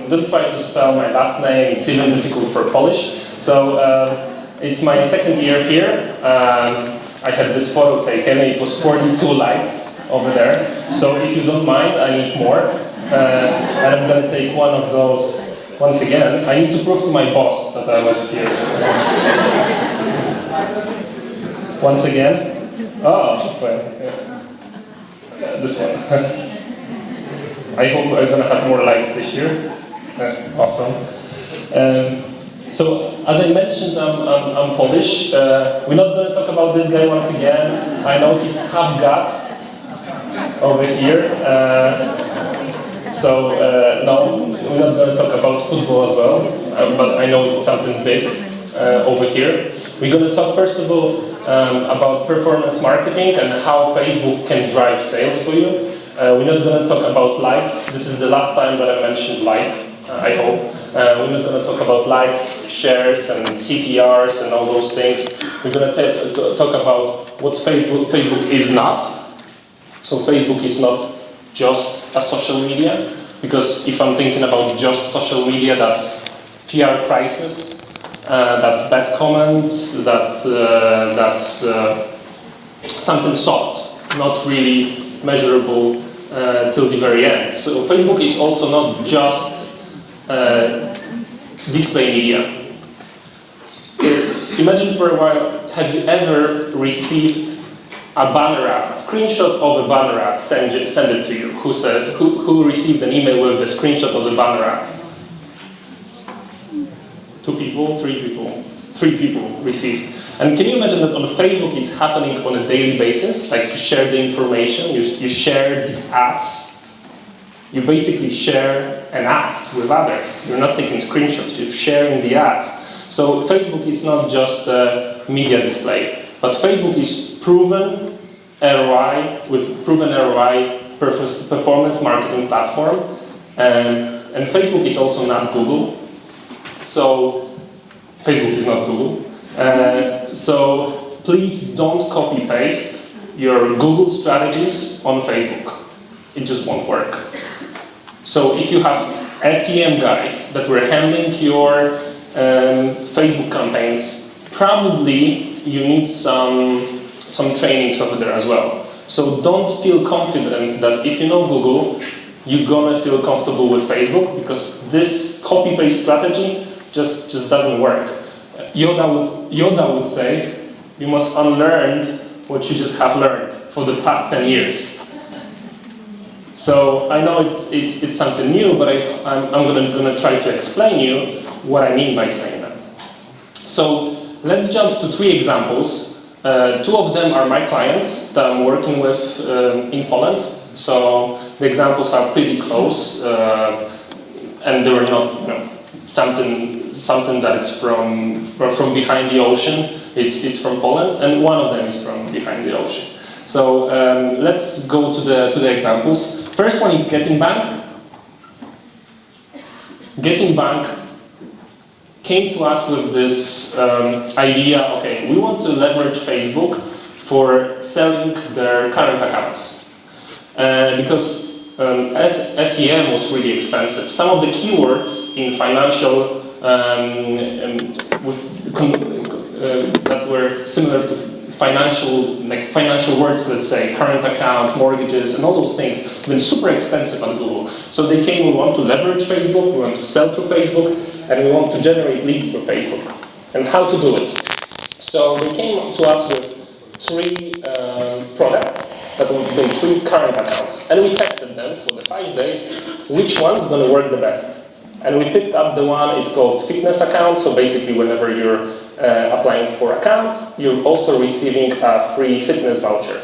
Don't try to spell my last name, it's even difficult for Polish. So it's my second year here. I had this photo taken, it was 42 likes over there. So if you don't mind, I need more. And I'm going to take one of those once again. I need to prove to my boss that I was here. So. Once again. Oh, this one. Yeah. This one. I hope I'm going to have more likes this year. Awesome. So, as I mentioned, I'm Polish. We're not going to talk about this guy once again. I know he's half got over here. No, we're not going to talk about football as well, but I know it's something big over here. We're going to talk first of all about performance marketing and how Facebook can drive sales for you. We're not going to talk about likes. This is the last time that I mentioned like, I hope. We're not going to talk about likes, shares, and CTRs and all those things. We're going to talk about what Facebook is not. So Facebook is not just a social media, because if I'm thinking about just social media, that's PR crisis, that's bad comments, that's something soft, not really measurable till the very end. So Facebook is also not just display media. Imagine for a while, have you ever received a banner ad, a screenshot of a banner ad, send it to you? Who received an email with the screenshot of the banner ad? 2 people, 3 people? 3 people received. And can you imagine that on Facebook it's happening on a daily basis? Like you share the information, you share the ads. You basically share an ads with others. You're not taking screenshots, you're sharing the ads. So Facebook is not just a media display, but Facebook is proven ROI, with proven ROI performance marketing platform. And Facebook is also not Google. So Facebook is not Google. So please don't copy paste your Google strategies on Facebook. It just won't work. So if you have SEM guys that were handling your Facebook campaigns, probably you need some trainings over there as well. So don't feel confident that if you know Google, you're gonna feel comfortable with Facebook, because this copy-paste strategy just doesn't work. Yoda would say, you must unlearn what you just have learned for the past 10 years. So I know it's something new, but I'm gonna try to explain you what I mean by saying that. So let's jump to 3 examples. 2 of them are my clients that I'm working with in Poland. So the examples are pretty close, and they were not something that it's from behind the ocean. It's from Poland, and one of them is from behind the ocean. So let's go to the examples. First one is Getting Bank. Getting Bank came to us with this idea, okay, we want to leverage Facebook for selling their current accounts. Because as SEM was really expensive, some of the keywords in financial that were similar to financial words, let's say, current account, mortgages, and all those things, have been super expensive on Google. So they came, we want to leverage Facebook, we want to sell through Facebook, and we want to generate leads through Facebook. And how to do it? So they came to us with 3 products that would be 3 current accounts. And we tested them for the 5 days, which one's going to work the best. And we picked up the one, it's called fitness account. So basically whenever you're applying for account, you're also receiving a free fitness voucher.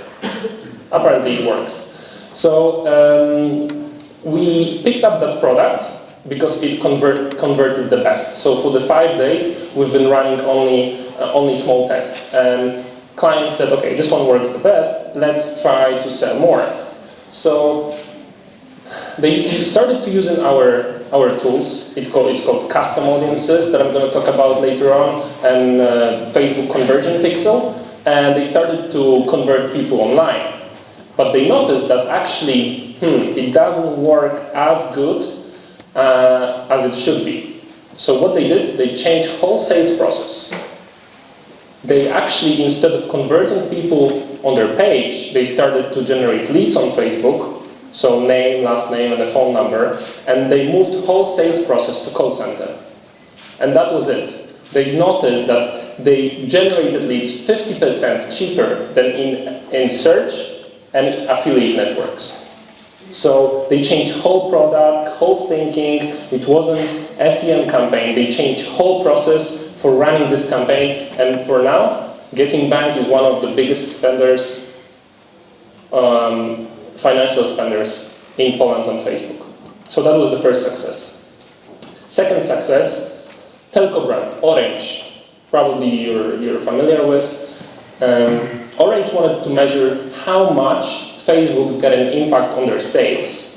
Apparently it works. So we picked up that product because it converted the best. So for the 5 days, we've been running only small tests. And clients said, okay, this one works the best, let's try to sell more. So they started to use our tools. It's called custom audiences that I'm going to talk about later on, and Facebook conversion pixel. And they started to convert people online. But they noticed that actually, it doesn't work as good as it should be. So what they did, they changed whole sales process. They actually, instead of converting people on their page, they started to generate leads on Facebook, so name, last name, and a phone number, and they moved whole sales process to call center. And that was it. They noticed that they generated leads 50% cheaper than in search and affiliate networks. So they changed whole product, whole thinking. It wasn't SEM campaign. They changed whole process for running this campaign. And for now, Getting Bank is one of the biggest spenders, financial spenders in Poland on Facebook. So that was the first success. Second success, telco brand, Orange. Probably you're familiar with. Orange wanted to measure how much Facebook got an impact on their sales.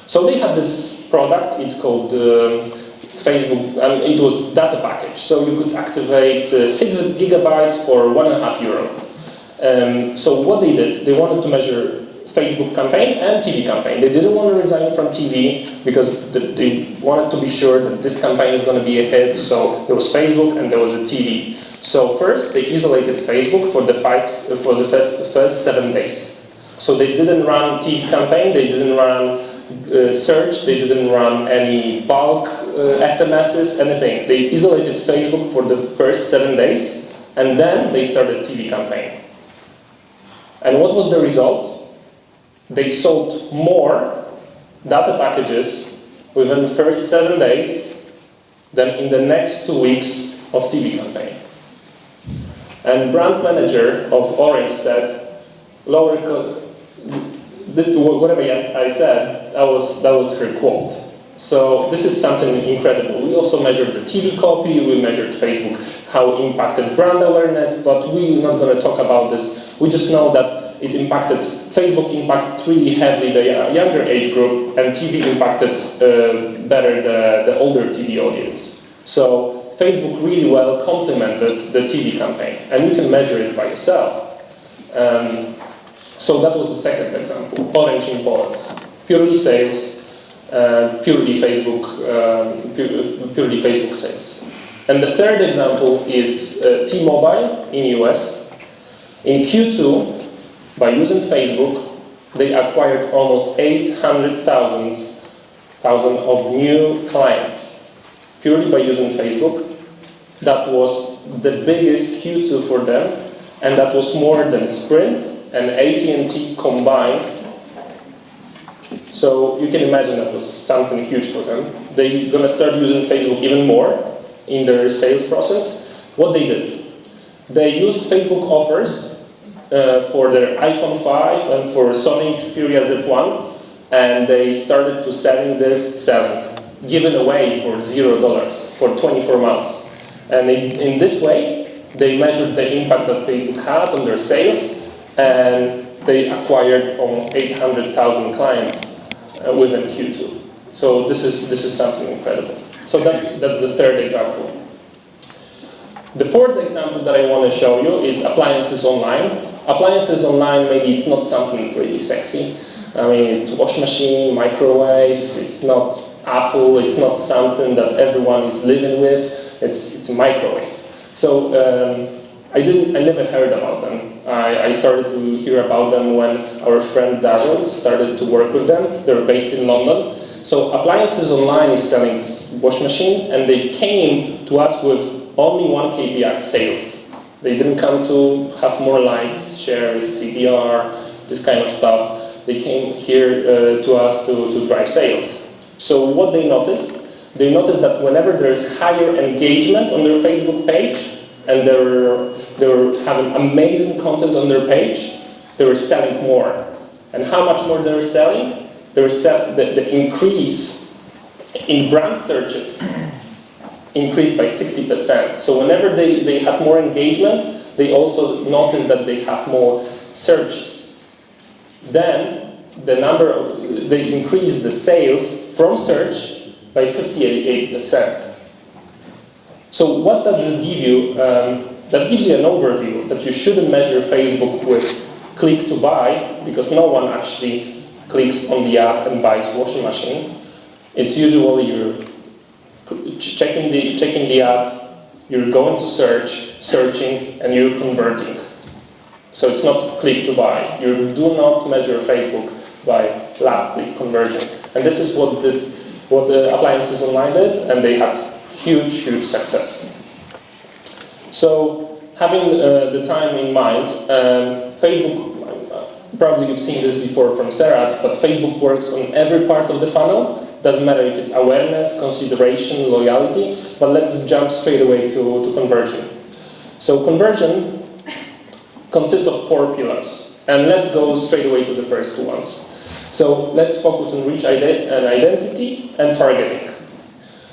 So they had this product, it's called Facebook, and it was data package. So you could activate 6 gigabytes for €1.5. So what they did, they wanted to measure Facebook campaign and TV campaign. They didn't want to resign from TV because they wanted to be sure that this campaign is going to be a hit. So there was Facebook and there was a TV. So first they isolated Facebook for the first 7 days. So they didn't run TV campaign, they didn't run search, they didn't run any bulk SMSs, anything. They isolated Facebook for the first 7 days, and then they started TV campaign. And what was the result? They sold more data packages within the first 7 days than in the next 2 weeks of TV campaign. And brand manager of Orange said, whatever I said, that was her quote. So this is something incredible. We also measured the TV copy, we measured Facebook, how it impacted brand awareness, but we're not going to talk about this. We just know that Facebook impacted really heavily the younger age group, and TV impacted better the older TV audience. So Facebook really well complemented the TV campaign, and you can measure it by yourself. So that was the second example, Orange in Poland. Purely sales, purely Facebook sales. And the third example is T-Mobile in US. In Q2, by using Facebook, they acquired almost 800,000 of new clients, purely by using Facebook. That was the biggest Q2 for them, and that was more than Sprint and AT&T combined. So you can imagine that was something huge for them. They're going to start using Facebook even more in their sales process. What they did, they used Facebook offers for their iPhone 5 and for Sony Xperia Z1, and they started to giving away for $0 for 24 months. And in this way, they measured the impact that Facebook had on their sales, and they acquired almost 800,000 clients within Q2. So this is something incredible. So that's the third example. The fourth example that I want to show you is appliances online. Appliances online, maybe it's not something really sexy. I mean, it's wash machine, microwave, it's not Apple, it's not something that everyone is living with, it's a microwave. So I never heard about them. I started to hear about them when our friend Daryl started to work with them. They're based in London. So Appliances Online is selling this wash machine, and they came to us with only one KPI, sales. They didn't come to have more likes, shares, CDR, this kind of stuff. They came here to us to drive sales. So what they noticed that whenever there's higher engagement on their Facebook page, and they're having amazing content on their page, they were selling more. And how much more they were selling? The increase in brand searches increased by 60%. So whenever they have more engagement, they also notice that they have more searches. Then they increase the sales from search by 58%. So what does this give you? That gives you an overview that you shouldn't measure Facebook with click to buy, because no one actually clicks on the ad and buys washing machine. It's usually checking the ad, you're going to searching, and you're converting. So it's not click to buy. You do not measure Facebook by last click conversion. And this is what the appliances online did, and they had huge success. So having the time in mind, Facebook, probably you've seen this before from Serhat, but Facebook works on every part of the funnel. Doesn't matter if it's awareness, consideration, loyalty, but let's jump straight away to conversion. So conversion consists of 4 pillars, and let's go straight away to the first 2 ones. So let's focus on reach and identity and targeting.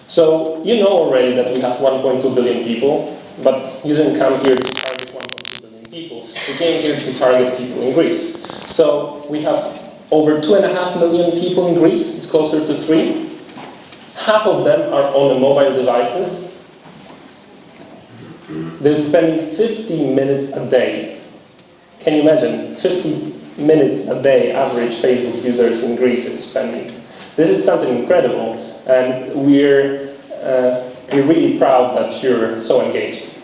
So you know already that we have 1.2 billion people, but you didn't come here to target 1.2 billion people. You came here to target people in Greece. So we have over 2.5 million people in Greece. It's closer to 3. Half of them are on the mobile devices. They're spending 50 minutes a day. Can you imagine? 50 minutes a day average Facebook users in Greece is spending. This is something incredible, and we're really proud that you're so engaged.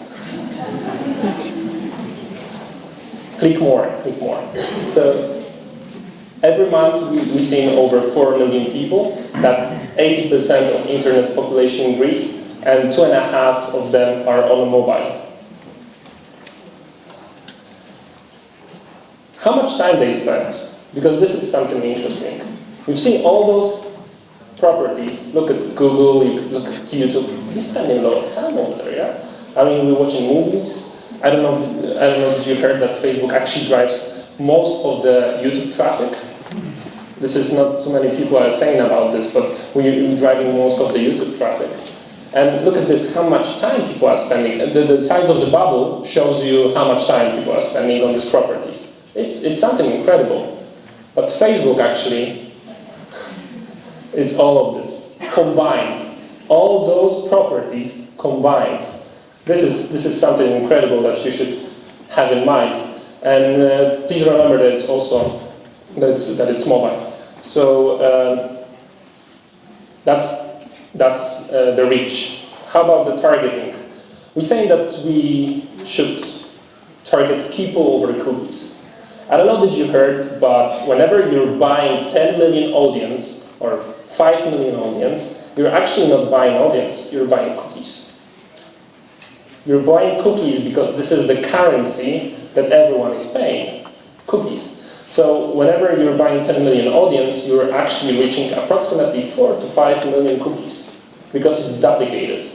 Click more. So every month we see over 4 million people. That's 80% of internet population in Greece, and 2.5 of them are on a mobile. How much time they spend? Because this is something interesting. We've seen all those properties. Look at Google, you look at YouTube. We're spending a lot of time over there, yeah? I mean, we're watching movies. I don't know, did you heard that Facebook actually drives most of the YouTube traffic? This is not too many people are saying about this, but we're driving most of the YouTube traffic. And look at this, how much time people are spending. The size of the bubble shows you how much time people are spending on these properties. It's something incredible. But Facebook actually is all of this combined. All those properties combined. This is something incredible that you should have in mind. And please remember that it's also that it's mobile. So that's the reach. How about the targeting? We're saying that we should target people over cookies. I don't know that you heard, but whenever you're buying 10 million audience or 5 million audience, you're actually not buying audience, you're buying cookies. You're buying cookies because this is the currency that everyone is paying, cookies. So whenever you're buying 10 million audience, you're actually reaching approximately 4 to 5 million cookies because it's duplicated.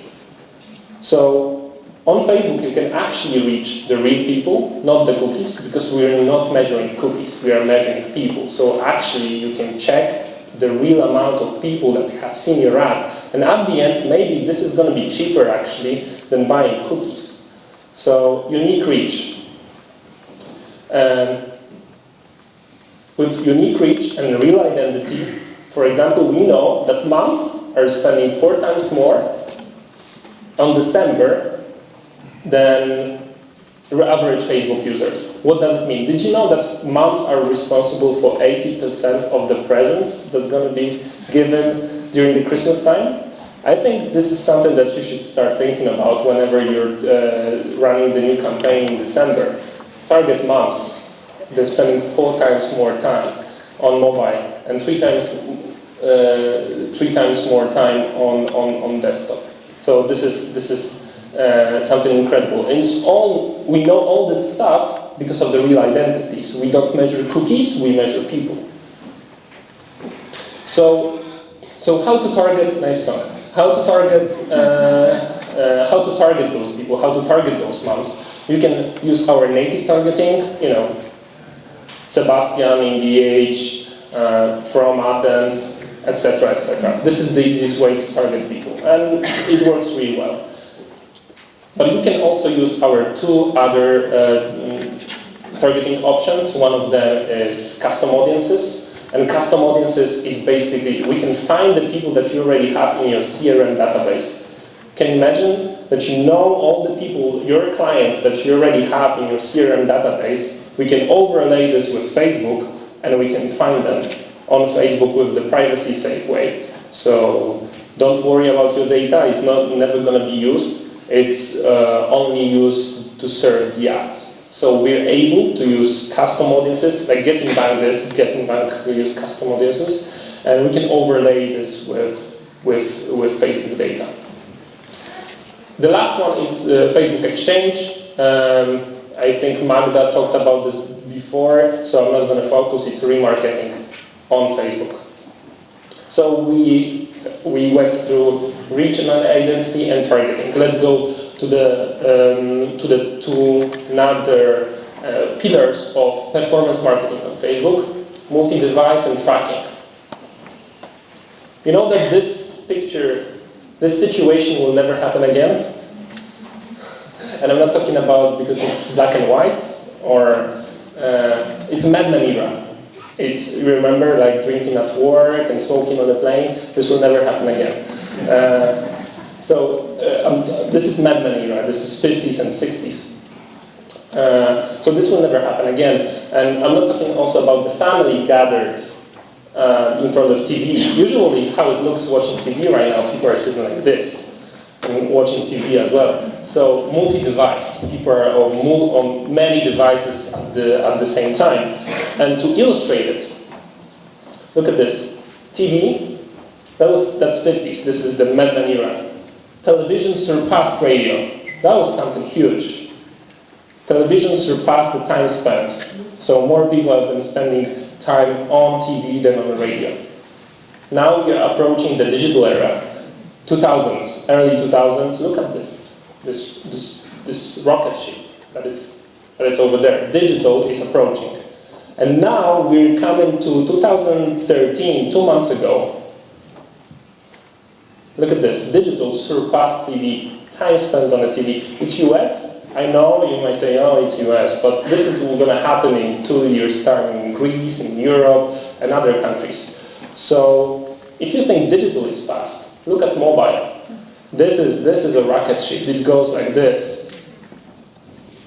So on Facebook, you can actually reach the real people, not the cookies, because we're not measuring cookies, we are measuring people. So actually, you can check the real amount of people that have seen your ad. And at the end, maybe this is going to be cheaper, actually, than buying cookies. So, unique reach. With unique reach and real identity, for example, we know that moms are spending 4 times more on December than the average Facebook users. What does it mean? Did you know that moms are responsible for 80% of the presents that's going to be given during the Christmas time? I think this is something that you should start thinking about whenever you're running the new campaign in December. Target moms. They're spending 4 times more time on mobile and 3 times more time on desktop. So this is something incredible. And it's all, we know all this stuff because of the real identities. We don't measure cookies, we measure people. So how to target, nice song, how to target those people, how to target those moms. You can use our native targeting, Sebastian in DH, from Athens, etc., etc. This is the easiest way to target people, and it works really well. But you can also use our 2 other targeting options. One of them is custom audiences. And custom audiences is basically, we can find the people that you already have in your CRM database. Can you imagine that you know all the people, your clients that you already have in your CRM database? We can overlay this with Facebook, and we can find them on Facebook with the privacy safe way. So Don't worry about your data, it's never going to be used. It's only used to serve the ads. So we're able to use custom audiences, like Getting Bank use custom audiences, and we can overlay this with Facebook data. The last one is Facebook Exchange. I think Magda talked about this before, so I'm not going to focus. It's remarketing on Facebook. So we went through regional identity and targeting. Let's go to the two another pillars of performance marketing on Facebook: multi-device and tracking. You know that this situation will never happen again? And I'm not talking about because it's black and white, or it's Mad Men era. It's, you remember, like drinking at work and smoking on the plane. This will never happen again. This is Mad Men era. This is 50s and 60s. So this will never happen again. And I'm not talking also about the family gathered in front of TV. Usually how it looks watching TV right now, people are sitting like this and watching TV as well. So multi-device, people are on many devices at the same time. And to illustrate it, look at this. TV, that's 50s, this is the Mad Men era. Television surpassed radio. That was something huge. Television surpassed the time spent. So more people have been spending time on TV than on the radio. Now we are approaching the digital era. 2000s, early 2000s, look at this rocket ship that is over there. Digital is approaching. And now we're coming to 2013, 2 months ago. Look at this, digital surpassed TV, time spent on the TV. It's US, I know you might say, oh, it's US, but this is going to happen in 2 years' time in Greece, in Europe, and other countries. So if you think digital is fast, look at mobile. This is a rocket ship. It goes like this.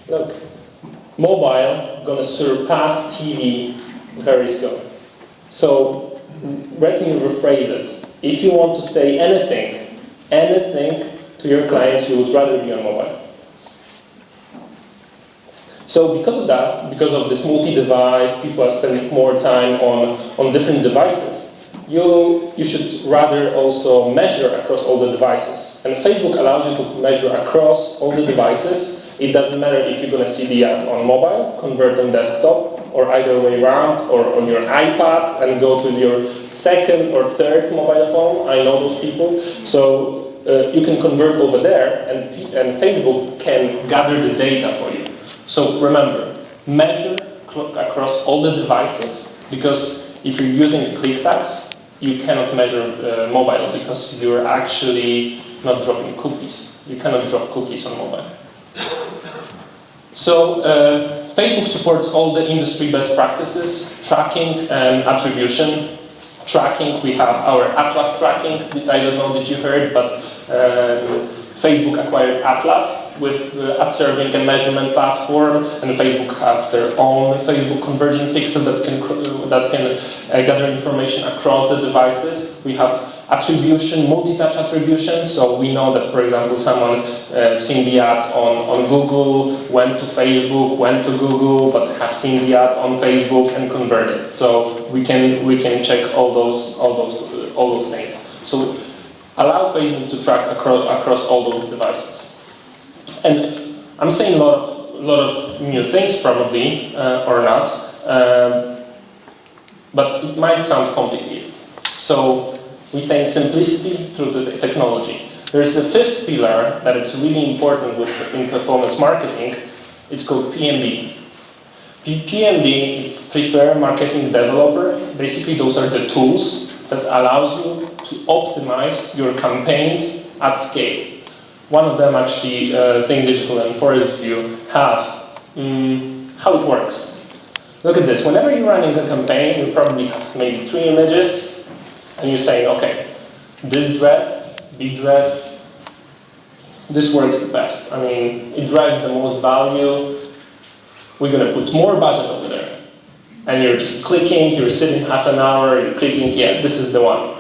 Look, mobile gonna surpass TV very soon. So let me rephrase it. If you want to say anything to your clients, you would rather be on mobile. So because of that, because of this multi-device, people are spending more time on different devices. You should rather also measure across all the devices. And Facebook allows you to measure across all the devices. It doesn't matter if you're going to see the ad on mobile, convert on desktop, or either way around, or on your iPad and go to your second or third mobile phone. I know those people. So you can convert over there, and Facebook can gather the data for you. So remember, measure across all the devices, because if you're using click tags, you cannot measure mobile because you're actually not dropping cookies. You cannot drop cookies on mobile. So Facebook supports all the industry best practices, tracking and attribution. Tracking, we have our Atlas tracking. I don't know if you heard, but Facebook acquired Atlas with ad serving and measurement platform, and Facebook have their own Facebook conversion pixel that can gather information across the devices. We have attribution, multi-touch attribution, so we know that, for example, someone seen the ad on Google, went to Facebook, went to Google, but have seen the ad on Facebook and converted. So we can check all those things. So allow Facebook to track across all those devices. And I'm saying a lot of new things probably, or not, but it might sound complicated. So we say simplicity through the technology. There's a fifth pillar that is really important in performance marketing. It's called PMD. PMD is Preferred Marketing Developer. Basically, those are the tools that allows you to optimize your campaigns at scale. One of them actually, Think Digital and Forest View have how it works. Look at this. Whenever you're running a campaign, you probably have maybe 3 images, and you're saying, okay, this dress, big dress, this works the best. I mean, it drives the most value. We're going to put more budget over there. And you're just clicking, you're sitting half an hour, you're clicking, yeah, this is the one.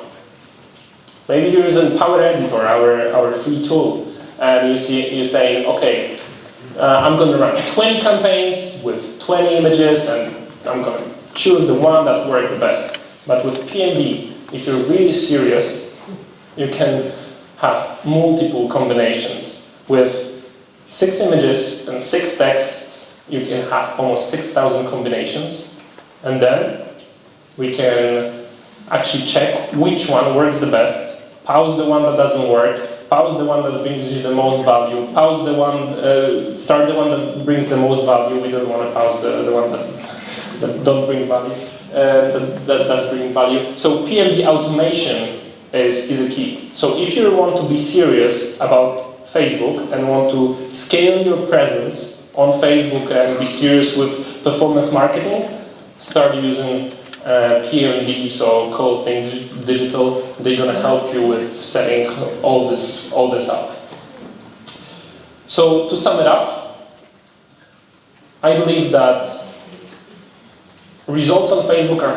Maybe you're using Power Editor, our free tool, and you say, okay, I'm going to run 20 campaigns with 20 images, and I'm going to choose the one that worked the best. But with PMD, if you're really serious, you can have multiple combinations. With 6 images and 6 texts, you can have almost 6,000 combinations. And then we can actually check which one works the best, pause the one that doesn't work, pause the one that brings you the most value, pause the one, start the one that brings the most value. We don't want to pause the one that don't bring value, that does bring value. So PMD automation is a key. So if you want to be serious about Facebook and want to scale your presence on Facebook and be serious with performance marketing, start using PMD, so Cold Think Digital. They're going to help you with setting all this up. So to sum it up, I believe that results on Facebook are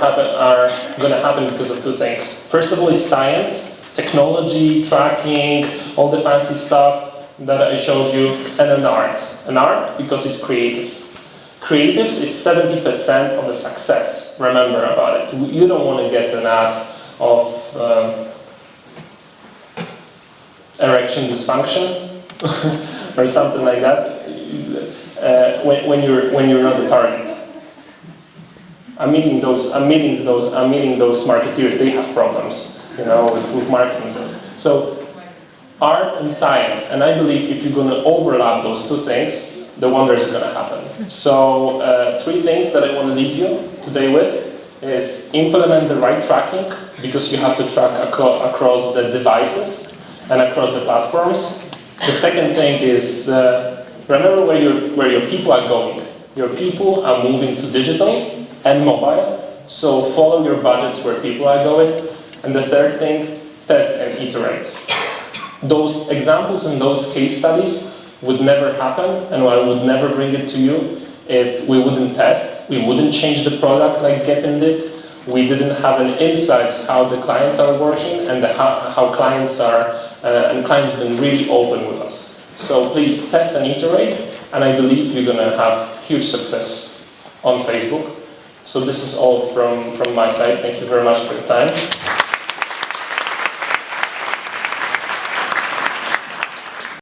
going to happen because of 2 things. First of all is science, technology, tracking, all the fancy stuff that I showed you, and then art. And art because it's creative. Creatives is 70% of the success. Remember about it. You don't want to get an ad of erection dysfunction or something like that when you're not the target. I'm meeting those marketeers. They have problems, with marketing those. So art and science, and I believe if you're going to overlap those 2 things, the wonder is going to happen. So 3 things that I want to leave you today with is implement the right tracking, because you have to track across the devices and across the platforms. The second thing is remember where your people are going. Your people are moving to digital and mobile, so follow your budgets where people are going. And the third thing, test and iterate. Those examples and those case studies would never happen, and I would never bring it to you if we wouldn't test. We wouldn't change the product like Getting did. We didn't have an insights how the clients are working and how clients are, and clients have been really open with us. So please test and iterate, and I believe you're going to have huge success on Facebook. So this is all from my side. Thank you very much for your time.